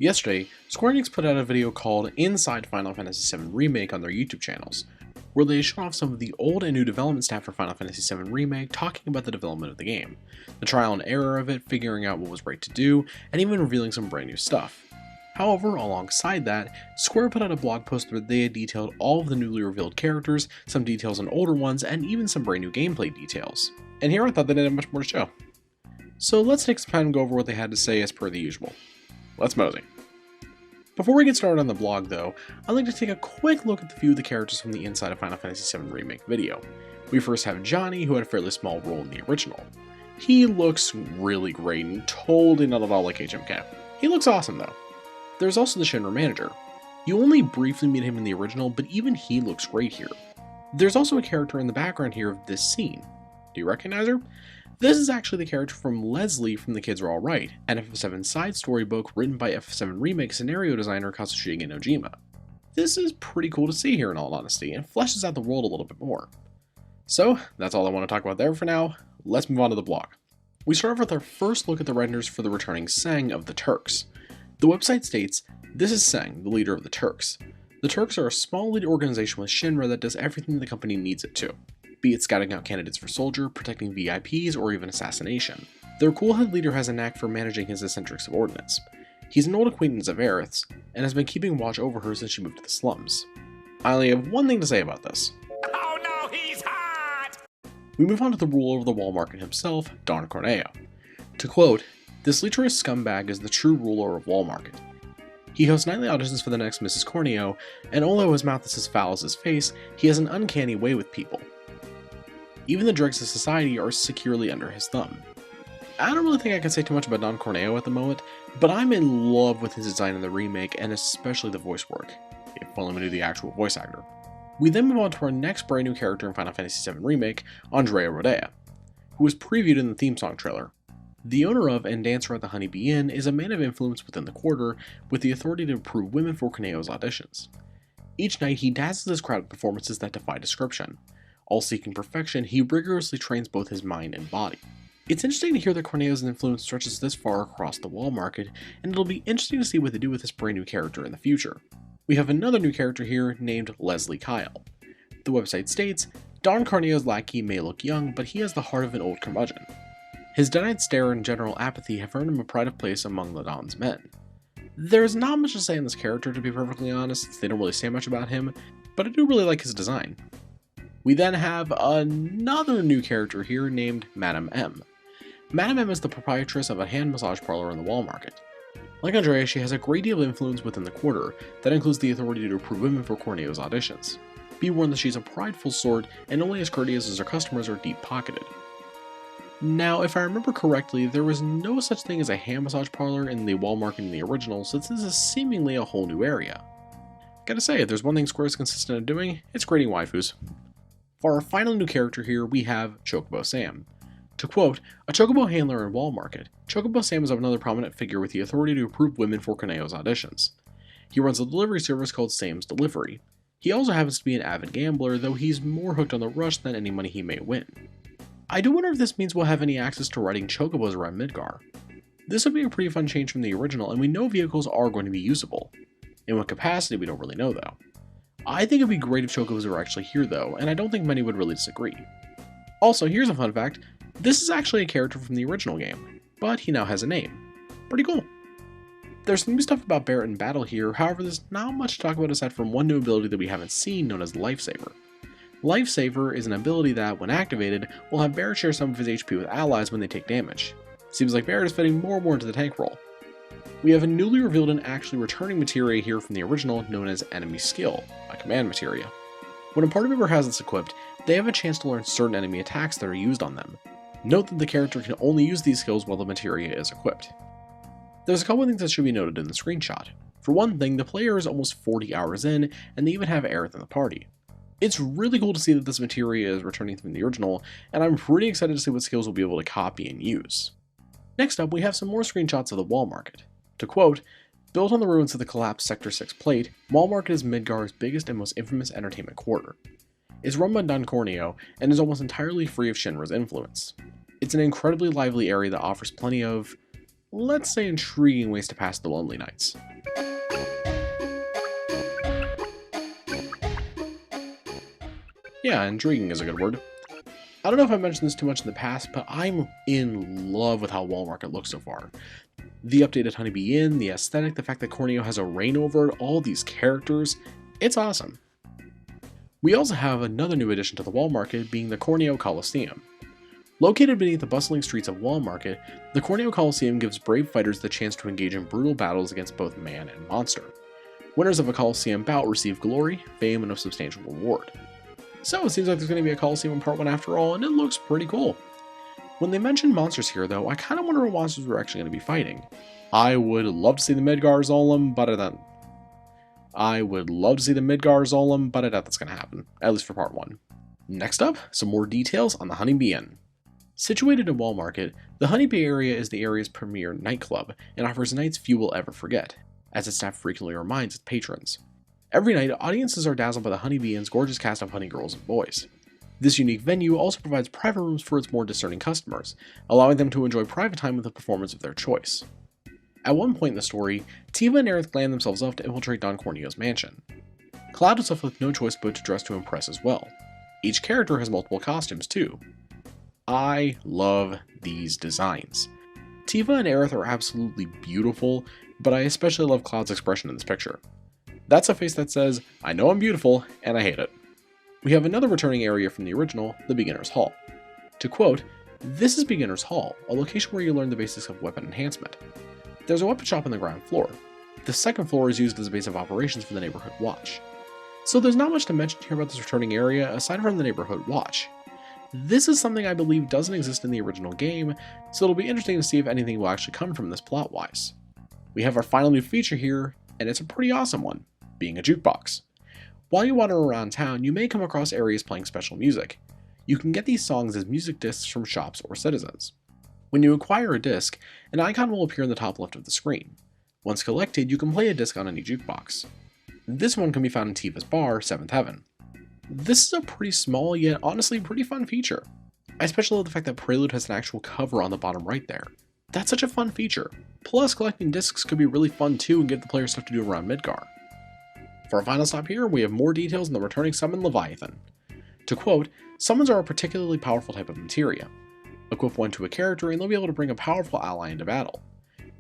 Yesterday, Square Enix put out a video called Inside Final Fantasy VII Remake on their YouTube channels, where they showed off some of the old and new development staff for Final Fantasy VII Remake talking about the development of the game, the trial and error of it, figuring out what was right to do, and even revealing some brand new stuff. However, alongside that, Square put out a blog post where they had detailed all of the newly revealed characters, some details on older ones, and even some brand new gameplay details. And here I thought they didn't have much more to show. So let's take some time and go over what they had to say as per the usual. Let's mosey. Before we get started on the blog though, I'd like to take a quick look at the few of the characters from the Inside of Final Fantasy VII Remake video. We first have Johnny, who had a fairly small role in the original. He looks really great and totally not at all like HMK. He looks awesome though. There's also the Shinra manager. You only briefly meet him in the original, but even he looks great here. There's also a character in the background here of this scene. Do you recognize her? This is actually the character from Leslie from The Kids Are Alright, an FF7 side storybook written by FF7 Remake scenario designer Katsushige Nojima. This is pretty cool to see here in all honesty, and fleshes out the world a little bit more. So, that's all I want to talk about there for now. Let's move on to the blog. We start off with our first look at the renders for the returning Seng of the Turks. The website states, "This is Seng, the leader of the Turks. The Turks are a small elite organization with Shinra that does everything the company needs it to, be it scouting out candidates for soldier, protecting VIPs, or even assassination. Their cool head leader has a knack for managing his eccentric subordinates. He's an old acquaintance of Aerith's, and has been keeping watch over her since she moved to the slums. I only have one thing to say about this. Oh no, he's hot! We move on to the ruler of the wall market himself, Don Corneo. To quote, "This lecherous scumbag is the true ruler of Wall Market. He hosts nightly auditions for the next Mrs. Corneo, and although his mouth is as foul as his face, he has an uncanny way with people. Even the dregs of society are securely under his thumb." I don't really think I can say too much about Don Corneo at the moment, but I'm in love with his design in the remake, and especially the voice work, if only we knew the actual voice actor. We then move on to our next brand new character in Final Fantasy VII Remake, Andrea Rhodea, who was previewed in the theme song trailer. The owner of and dancer at the Honeybee Inn is a man of influence within the quarter, with the authority to approve women for Corneo's auditions. Each night he dazzles his crowd with performances that defy description. All seeking perfection, he rigorously trains both his mind and body. It's interesting to hear that Corneo's influence stretches this far across the wall market, and it'll be interesting to see what they do with this brand new character in the future. We have another new character here named Leslie Kyle. The website states, "Don Corneo's lackey may look young, but he has the heart of an old curmudgeon. His dead-eyed stare and general apathy have earned him a pride of place among the Don's men." There's not much to say on this character, to be perfectly honest, since they don't really say much about him, but I do really like his design. We then have another new character here named Madame M. Madame M is the proprietress of a hand massage parlor in the wall market. Like Andrea, she has a great deal of influence within the quarter that includes the authority to approve women for Corneo's auditions. Be warned that she's a prideful sort and only as courteous as her customers are deep-pocketed. Now, if I remember correctly, there was no such thing as a hand massage parlor in the wall market in the original, so this is seemingly a whole new area. Gotta say, if there's one thing Square is consistent at doing, it's creating waifus. For our final new character here, we have Chocobo Sam. To quote, "A Chocobo handler in Wall Market, Chocobo Sam is another prominent figure with the authority to approve women for Corneo's auditions. He runs a delivery service called Sam's Delivery. He also happens to be an avid gambler, though he's more hooked on the rush than any money he may win. I do wonder if this means we'll have any access to riding Chocobos around Midgar. This would be a pretty fun change from the original, and we know vehicles are going to be usable. In what capacity, we don't really know though. I think it'd be great if Chocobos were actually here though, and I don't think many would really disagree. Also, here's a fun fact, this is actually a character from the original game, but he now has a name. Pretty cool. There's some new stuff about Barret in battle here, however there's not much to talk about aside from one new ability that we haven't seen known as Lifesaver. Lifesaver is an ability that, when activated, will have Barret share some of his HP with allies when they take damage. Seems like Barret is fitting more and more into the tank role. We have a newly revealed and actually returning materia here from the original known as Enemy Skill, a command materia. When a party member has this equipped, they have a chance to learn certain enemy attacks that are used on them. Note that the character can only use these skills while the materia is equipped. There's a couple of things that should be noted in the screenshot. For one thing, the player is almost 40 hours in, and they even have Aerith in the party. It's really cool to see that this materia is returning from the original, and I'm pretty excited to see what skills we'll be able to copy and use. Next up, we have some more screenshots of the wall market. To quote, "Built on the ruins of the collapsed Sector 6 plate, Wall Market is Midgar's biggest and most infamous entertainment quarter. It's run by Don Corneo, and is almost entirely free of Shinra's influence. It's an incredibly lively area that offers plenty of, let's say, intriguing ways to pass the lonely nights. Yeah, intriguing is a good word. I don't know if I mentioned this too much in the past, but I'm in love with how Wall Market looks so far. The updated Honeybee Inn, the aesthetic, the fact that Corneo has a reign over it, all these characters, it's awesome. We also have another new addition to the Wall Market, being the Corneo Coliseum. Located beneath the bustling streets of Wall Market, the Corneo Coliseum gives brave fighters the chance to engage in brutal battles against both man and monster. Winners of a Coliseum bout receive glory, fame, and a substantial reward. So it seems like there's going to be a Coliseum in Part 1 after all, and it looks pretty cool. When they mention monsters here though, I kind of wonder what monsters we're actually going to be fighting. I would love to see the Midgar Zolom, but I doubt that's going to happen, at least for Part 1. Next up, some more details on the Honeybee Inn. Situated in Wall Market, the Honeybee area is the area's premier nightclub and offers nights few will ever forget, as its staff frequently reminds its patrons. Every night, audiences are dazzled by the Honeybee Inn's gorgeous cast of honey girls and boys. This unique venue also provides private rooms for its more discerning customers, allowing them to enjoy private time with a performance of their choice. At one point in the story, Tiva and Aerith glam themselves up to infiltrate Don Corneo's mansion. Cloud is left with no choice but to dress to impress as well. Each character has multiple costumes too. I love these designs. Tiva and Aerith are absolutely beautiful, but I especially love Cloud's expression in this picture. That's a face that says, I know I'm beautiful, and I hate it. We have another returning area from the original, the Beginner's Hall. To quote, "This is Beginner's Hall, a location where you learn the basics of weapon enhancement. There's a weapon shop on the ground floor. The second floor is used as a base of operations for the Neighborhood Watch." So there's not much to mention here about this returning area aside from the Neighborhood Watch. This is something I believe doesn't exist in the original game, so it'll be interesting to see if anything will actually come from this plot-wise. We have our final new feature here, and it's a pretty awesome one, being a jukebox. While you wander around town, you may come across areas playing special music. You can get these songs as music discs from shops or citizens. When you acquire a disc, an icon will appear in the top left of the screen. Once collected, you can play a disc on any jukebox. This one can be found in Tiva's bar, 7th Heaven. This is a pretty small, yet honestly pretty fun feature. I especially love the fact that Prelude has an actual cover on the bottom right there. That's such a fun feature. Plus, collecting discs could be really fun too and give the player stuff to do around Midgar. For our final stop here, we have more details on the returning summon Leviathan. To quote, "Summons are a particularly powerful type of materia. Equip one to a character and they'll be able to bring a powerful ally into battle.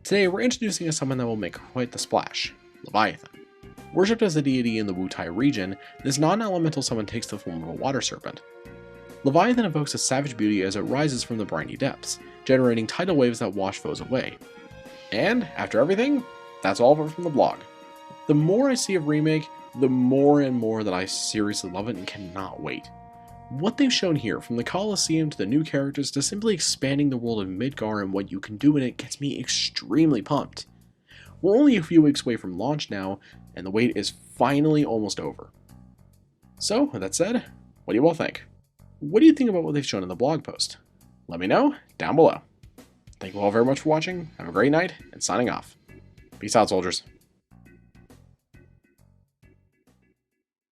Today we're introducing a summon that will make quite the splash, Leviathan. Worshipped as a deity in the Wutai region, this non-elemental summon takes the form of a water serpent. Leviathan evokes a savage beauty as it rises from the briny depths, generating tidal waves that wash foes away. And, after everything, that's all of it from the blog. The more I see of Remake, the more and more that I seriously love it and cannot wait. What they've shown here, from the Coliseum to the new characters to simply expanding the world of Midgar and what you can do in it, gets me extremely pumped. We're only a few weeks away from launch now, and the wait is finally almost over. So, with that said, what do you all think? What do you think about what they've shown in the blog post? Let me know down below. Thank you all very much for watching, have a great night, and signing off. Peace out, soldiers.